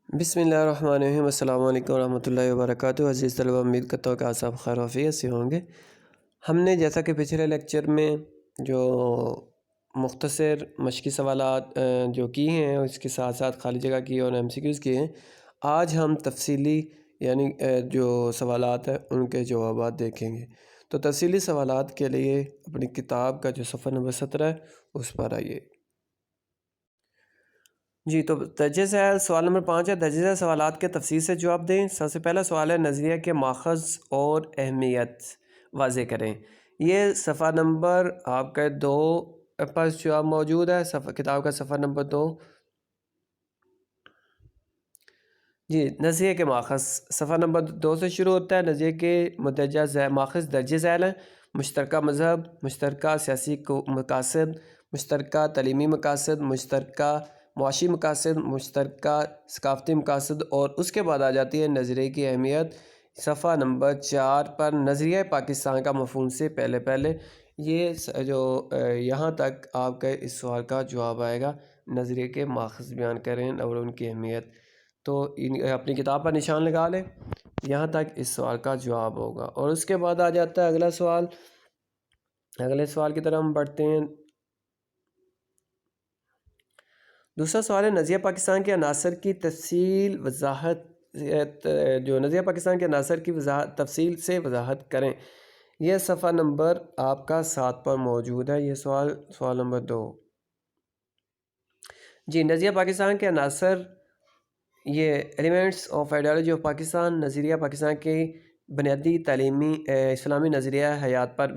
بسم اللہ الرحمن الرحیم۔ السلام علیکم ورحمۃ اللہ وبرکاتہ۔ عزیز طلبہ، امید کرتا ہوں کہ آپ سب خیر و عافیت سے ہوں گے۔ ہم نے جیسا کہ پچھلے لیکچر میں جو مختصر مشقی سوالات جو کی ہیں، اس کے ساتھ ساتھ خالی جگہ کی اور ایم سی کیوز کیے ہیں، آج ہم تفصیلی یعنی جو سوالات ہیں ان کے جوابات دیکھیں گے۔ تو تفصیلی سوالات کے لیے اپنی کتاب کا جو صفحہ نمبر 17 ہے اس پر آئیے۔ جی، تو درجہ ذیل سوال نمبر 5 ہے، درجہ ذیل سوالات کے تفصیل سے جواب دیں۔ سب سے پہلا سوال ہے، نظریہ کے ماخذ اور اہمیت واضح کریں۔ یہ صفحہ نمبر آپ کا 2 پر جواب موجود ہے، کتاب کا صفحہ نمبر 2۔ جی، نظریہ کے ماخذ صفحہ نمبر 2 سے شروع ہوتا ہے۔ نظریہ کے مندرجہ ماخذ درجہ ذیل ہیں: مشترکہ مذہب، مشترکہ سیاسی مقاصد، مشترکہ تعلیمی مقاصد، مشترکہ معاشی مقاصد، مشترکہ ثقافتی مقاصد، اور اس کے بعد آ جاتی ہے نظریے کی اہمیت۔ صفحہ نمبر 4 پر نظریہ پاکستان کا مفہوم سے پہلے یہ جو یہاں تک آپ کا اس سوال کا جواب آئے گا، نظریے کے ماخذ بیان کریں اور ان کی اہمیت۔ تو اپنی کتاب پر نشان لگا لیں، یہاں تک اس سوال کا جواب ہوگا۔ اور اس کے بعد آ جاتا ہے اگلا سوال۔ اگلے سوال کی طرف ہم بڑھتے ہیں۔ دوسرا سوال ہے، نظریہ پاکستان کے عناصر کی تفصیل وضاحت جو نظریہ پاکستان کے عناصر کی تفصیل سے وضاحت کریں۔ یہ صفحہ نمبر آپ کا 7 پر موجود ہے۔ یہ سوال نمبر 2۔ جی، نظریہ پاکستان کے عناصر، یہ elements of ideology of Pakistan, نظریہ پاکستان کی بنیادی تعلیمی اسلامی نظریہ حیات پر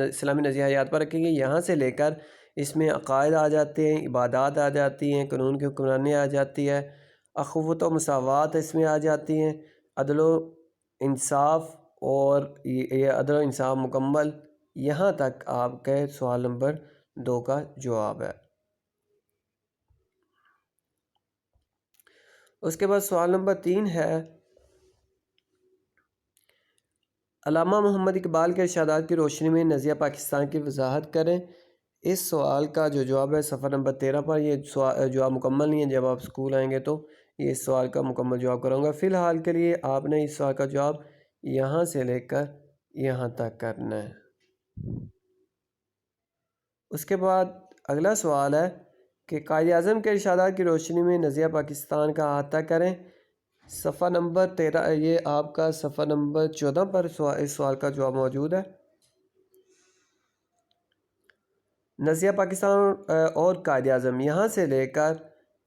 اسلامی نظریہ حیات پر رکھیں گے۔ یہاں سے لے کر اس میں عقائد آ جاتے ہیں، عبادات آ جاتی ہیں، قانون کی حکمرانی آ جاتی ہے، اخوت و مساوات اس میں آ جاتی ہیں، عدل و انصاف، اور یہ عدل و انصاف مکمل۔ یہاں تک آپ کے سوال نمبر 2 کا جواب ہے۔ اس کے بعد سوال نمبر 3 ہے، علامہ محمد اقبال کے ارشادات کی روشنی میں نظریہ پاکستان کی وضاحت کریں۔ اس سوال کا جو جواب ہے صفحہ نمبر 13 پر۔ یہ جواب مکمل نہیں ہے، جب آپ اسکول آئیں گے تو یہ اس سوال کا مکمل جواب کراؤں گا۔ فی الحال کے لیے آپ نے اس سوال کا جواب یہاں سے لے کر یہاں تک کرنا ہے۔ اس کے بعد اگلا سوال ہے کہ قائد اعظم کے ارشادات کی روشنی میں نظریہ پاکستان کا احاطہ کریں۔ صفحہ نمبر 13، یہ آپ کا صفحہ نمبر 14 پر اس سوال کا جواب موجود ہے۔ نظریہ پاکستان اور قائد اعظم، یہاں سے لے کر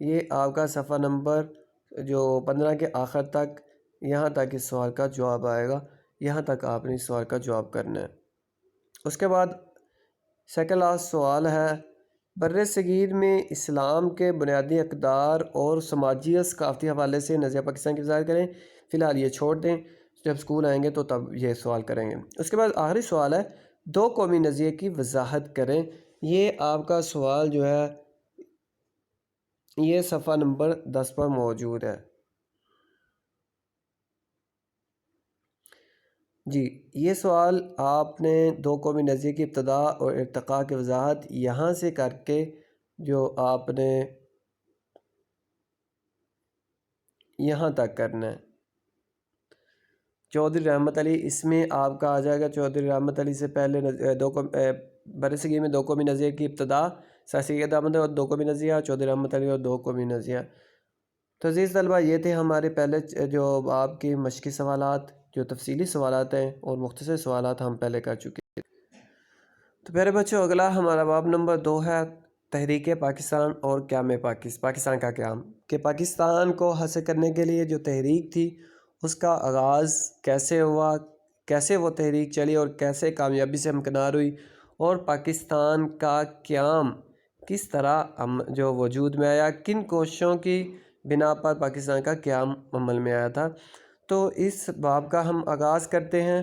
یہ آپ کا صفحہ نمبر جو 15 کے آخر تک، یہاں تک اس سوال کا جواب آئے گا۔ یہاں تک آپ نے اس سوال کا جواب کرنا ہے۔ اس کے بعد سیکنڈ لاسٹ سوال ہے، بر صغیر میں اسلام کے بنیادی اقدار اور سماجی اور ثقافتی حوالے سے نظریہ پاکستان کی وضاحت کریں۔ فی الحال یہ چھوڑ دیں، جب اسکول آئیں گے تو تب یہ سوال کریں گے۔ اس کے بعد آخری سوال ہے، 2 قومی نظریے کی وضاحت کریں۔ یہ آپ کا سوال جو ہے یہ صفحہ نمبر 10 پر موجود ہے۔ جی، یہ سوال آپ نے 2 قومی نظریے کی ابتدا اور ارتقاء کی وضاحت یہاں سے کر کے جو آپ نے یہاں تک کرنا ہے۔ چودھری رحمت علی، اس میں آپ کا آ جائے گا چودھری رحمت علی سے پہلے بر صغیر میں 2 قومی نظریے کی ابتدا، سر سید احمد اور 2 قومی نظریہ، چودھری رحمت علی اور 2 قومی نظریہ۔ تو عزیز طلبہ، یہ تھے ہمارے پہلے جو آپ کی مشقی سوالات، جو تفصیلی سوالات ہیں اور مختصر سوالات ہم پہلے کر چکے ہیں۔ تو پیارے بچوں، اگلا ہمارا باب نمبر 2 ہے، تحریک پاکستان اور قیام پاکستان کا قیام، کہ پاکستان کو حاصل کرنے کے لیے جو تحریک تھی اس کا آغاز کیسے ہوا، کیسے وہ تحریک چلی اور کیسے کامیابی سے ہمکنار ہوئی، اور پاکستان کا قیام کس طرح جو وجود میں آیا، کن کوششوں کی بنا پر پاکستان کا قیام عمل میں آیا تھا۔ تو اس باب کا ہم آغاز کرتے ہیں۔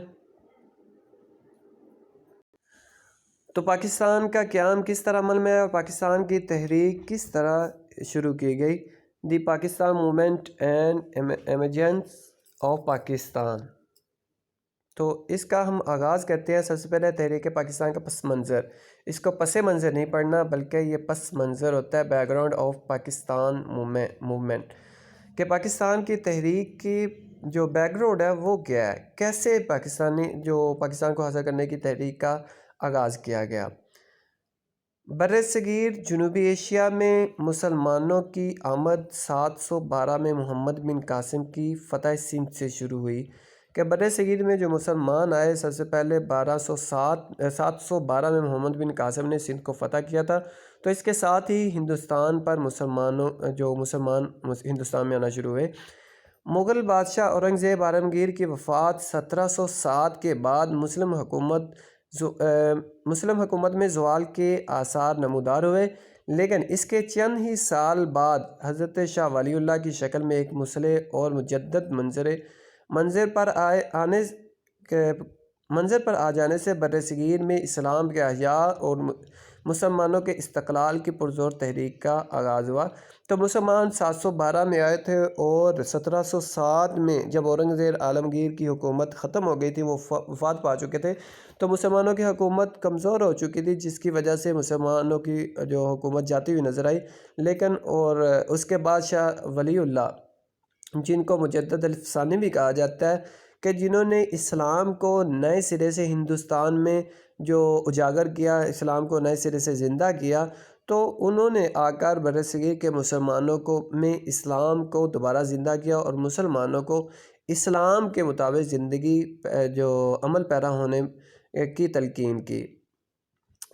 تو پاکستان کا قیام کس طرح عمل میں آیا اور پاکستان کی تحریک کس طرح شروع کی گئی، the Pakistan movement and emergence of Pakistan. تو اس کا ہم آغاز کرتے ہیں۔ سب سے پہلے تحریک پاکستان کا پس منظر، اس کو پس منظر نہیں پڑھنا بلکہ یہ پس منظر ہوتا ہے، back ground of Pakistan movement. کہ پاکستان کی تحریک کی جو بیک گراؤنڈ ہے وہ کیا ہے، کیسے پاکستان کو حاصل کرنے کی تحریک کا آغاز کیا گیا۔ بر صغیر جنوبی ایشیا میں مسلمانوں کی آمد 712 میں محمد بن قاسم کی فتح سندھ سے شروع ہوئی کہ بر صغیر میں جو مسلمان آئے سب سے پہلے 712 میں محمد بن قاسم نے سندھ کو فتح کیا تھا، تو اس کے ساتھ ہی ہندوستان پر مسلمان ہندوستان میں آنا شروع ہوئے۔ مغل بادشاہ اورنگزیب عالمگیر کی وفات 1707 کے بعد مسلم حکومت میں زوال کے آثار نمودار ہوئے، لیکن اس کے چند ہی سال بعد حضرت شاہ ولی اللہ کی شکل میں ایک مسلح اور مجدد منظر پر آ جانے سے بر صغیر میں اسلام کے احیاء اور مسلمانوں کے استقلال کی پرزور تحریک کا آغاز ہوا۔ تو مسلمان 712 میں آئے تھے اور 1707 میں جب اورنگزیب عالمگیر کی حکومت ختم ہو گئی تھی، وہ وفات پا چکے تھے، تو مسلمانوں کی حکومت کمزور ہو چکی تھی، جس کی وجہ سے مسلمانوں کی جو حکومت جاتی ہوئی نظر آئی۔ لیکن اور اس کے بعد شاہ ولی اللہ، جن کو مجدد الفسانی بھی کہا جاتا ہے، کہ جنہوں نے اسلام کو نئے سرے سے ہندوستان میں جو اجاگر کیا، اسلام کو نئے سرے سے زندہ کیا، تو انہوں نے آ کر بر صغیر کے مسلمانوں میں اسلام کو دوبارہ زندہ کیا اور مسلمانوں کو اسلام کے مطابق زندگی جو عمل پیرا ہونے کی تلقین کی۔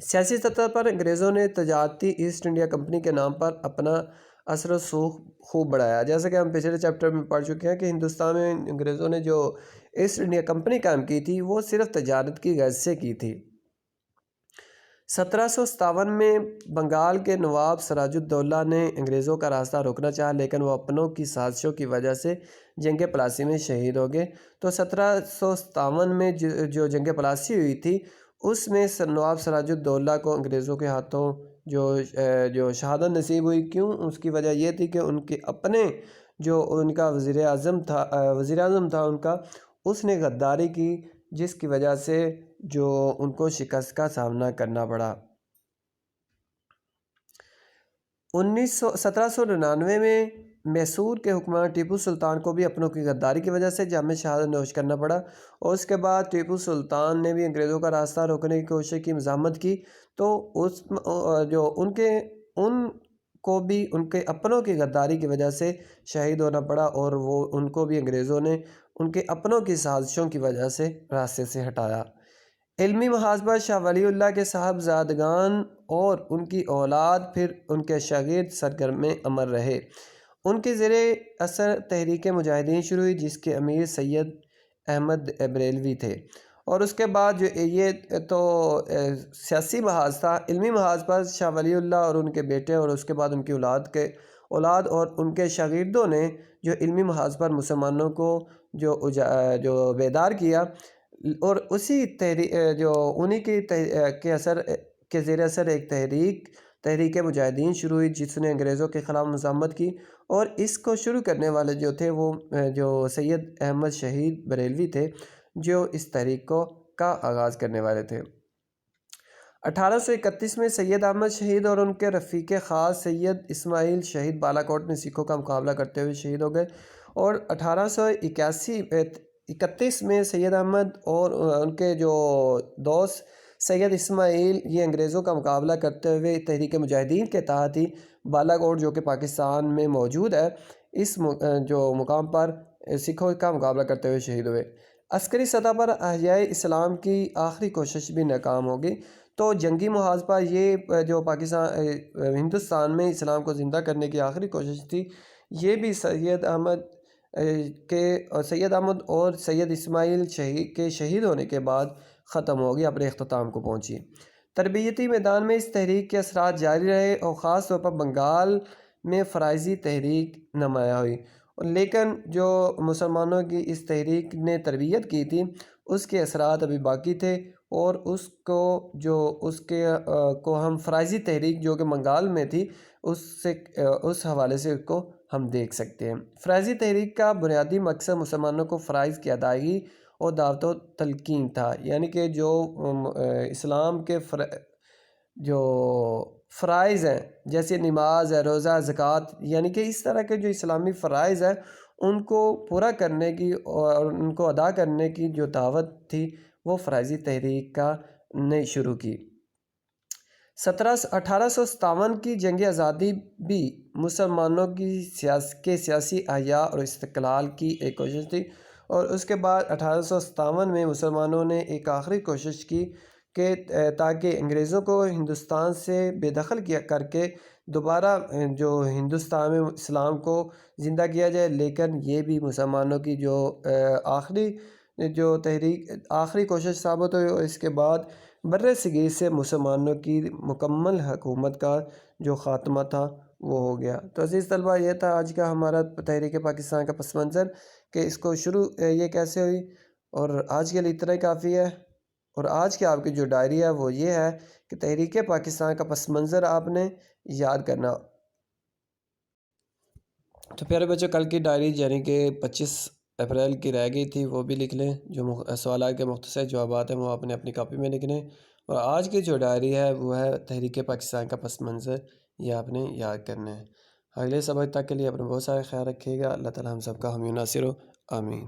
سیاسی سطح پر انگریزوں نے تجارتی ایسٹ انڈیا کمپنی کے نام پر اپنا اثر و رسوخ خوب بڑھایا۔ جیسا کہ ہم پچھلے چیپٹر میں پڑھ چکے ہیں کہ ہندوستان میں انگریزوں نے جو ایسٹ انڈیا کمپنی قائم کی تھی وہ صرف تجارت کی غرض سے کی تھی۔ 1757 میں بنگال کے نواب سراج الدولہ نے انگریزوں کا راستہ روکنا چاہا، لیکن وہ اپنوں کی سازشوں کی وجہ سے جنگ پلاسی میں شہید ہو گئے۔ تو 1757 میں جو جنگ پلاسی ہوئی تھی، اس میں نواب سراج الدولہ کو انگریزوں کے ہاتھوں جو شہادت نصیب ہوئی۔ کیوں؟ اس کی وجہ یہ تھی کہ ان کے اپنے جو ان کا وزیر اعظم تھا ان کا، اس نے غداری کی، جس کی وجہ سے جو ان کو شکست کا سامنا کرنا پڑا۔ 1799 میں میسور کے حکمران ٹیپو سلطان کو بھی اپنوں کی غداری کی وجہ سے جام شہادت نوش کرنا پڑا، اور اس کے بعد ٹیپو سلطان نے بھی انگریزوں کا راستہ روکنے کی کوشش کی، مزاحمت کی، تو ان کو بھی ان کے اپنوں کی غداری کی وجہ سے شہید ہونا پڑا، اور ان کو بھی انگریزوں نے ان کے اپنوں کی سازشوں کی وجہ سے راستے سے ہٹایا۔ علمی محاذ پر شاہ ولی اللہ کے صاحبزادگان اور ان کی اولاد پھر ان کے شاگرد سرگرم عمل رہے۔ ان کے زیر اثر تحریک مجاہدین شروع ہوئی، جس کے امیر سید احمد بریلوی تھے، اور اس کے بعد یہ تو سیاسی محاذ تھا۔ علمی محاذ پر شاہ ولی اللہ اور ان کے بیٹے اور اس کے بعد ان کی اولاد اور ان کے شاگردوں نے جو علمی محاذ پر مسلمانوں کو جو بیدار کیا، اور اسی انہی کے زیر اثر ایک تحریک مجاہدین شروع ہوئی، جس نے انگریزوں کے خلاف مزاحمت کی، اور اس کو شروع کرنے والے جو تھے وہ جو سید احمد شہید بریلوی تھے، جو اس تحریک کا آغاز کرنے والے تھے۔ 1831 میں سید احمد شہید اور ان کے رفیق خاص سید اسماعیل شہید بالاکوٹ میں سکھوں کا مقابلہ کرتے ہوئے شہید ہو گئے، اور 1831 میں سید احمد اور ان کے جو دوست سید اسماعیل یہ انگریزوں کا مقابلہ کرتے ہوئے تحریک مجاہدین کے تحت ہی بالاکوٹ جو کہ پاکستان میں موجود ہے، اس جو مقام پر سکھوں کا مقابلہ کرتے ہوئے شہید ہوئے۔ عسکری سطح پر احیاء اسلام کی آخری کوشش بھی ناکام ہوگی، تو جنگی محاذ پر یہ جو ہندوستان میں اسلام کو زندہ کرنے کی آخری کوشش تھی، یہ بھی سید احمد اور سید اسماعیل کے شہید ہونے کے بعد ختم ہوگی، اپنے اختتام کو پہنچی۔ تربیتی میدان میں اس تحریک کے اثرات جاری رہے، اور خاص طور پر بنگال میں فرائضی تحریک نمایاں ہوئی، لیکن جو مسلمانوں کی اس تحریک نے تربیت کی تھی، اس کے اثرات ابھی باقی تھے، اور اس کو ہم فرائضی تحریک جو کہ بنگال میں تھی، اس حوالے سے اس کو ہم دیکھ سکتے ہیں۔ فرائضی تحریک کا بنیادی مقصد مسلمانوں کو فرائض کی ادائیگی اور دعوت و تلقین تھا، یعنی کہ جو اسلام کے جو فرائض ہیں جیسے نماز ہے، روزہ، زکوٰۃ، یعنی کہ اس طرح کے جو اسلامی فرائض ہیں ان کو پورا کرنے کی اور ان کو ادا کرنے کی جو دعوت تھی وہ فرائضی تحریک کا نے شروع کی۔ 1857 کی جنگ آزادی بھی مسلمانوں کی سیاسی احیاء اور استقلال کی ایک کوشش تھی، اور اس کے بعد 1857 میں مسلمانوں نے ایک آخری کوشش کی کہ تاکہ انگریزوں کو ہندوستان سے بے دخل کر کے دوبارہ جو ہندوستان میں اسلام کو زندہ کیا جائے، لیکن یہ بھی مسلمانوں کی جو آخری کوشش ثابت ہوئی، اور اس کے بعد بر صغیر سے مسلمانوں کی مکمل حکومت کا جو خاتمہ تھا وہ ہو گیا۔ تو عزیز طلبہ، یہ تھا آج کا ہمارا تحریک پاکستان کا پس منظر کہ اس کو شروع یہ کیسے ہوئی، اور آج کے لیے اتنا ہی کافی ہے۔ اور آج کی آپ کی جو ڈائری ہے وہ یہ ہے کہ تحریک پاکستان کا پس منظر آپ نے یاد کرنا۔ تو پیارے بچوں، کل کی ڈائری یعنی کہ 25 اپریل کی رہ گئی تھی وہ بھی لکھ لیں، جو سوالات کے مختصر جوابات ہیں وہ آپ نے اپنی کاپی میں لکھنے، اور آج کی جو ڈائری ہے وہ ہے تحریک پاکستان کا پس منظر، یہ آپ نے یاد کرنا ہے۔ اگلے سبق تک کے لیے اپنا بہت سارا خیال رکھیے گا۔ اللہ تعالی ہم سب کا حامی و ناصر ہو، آمین۔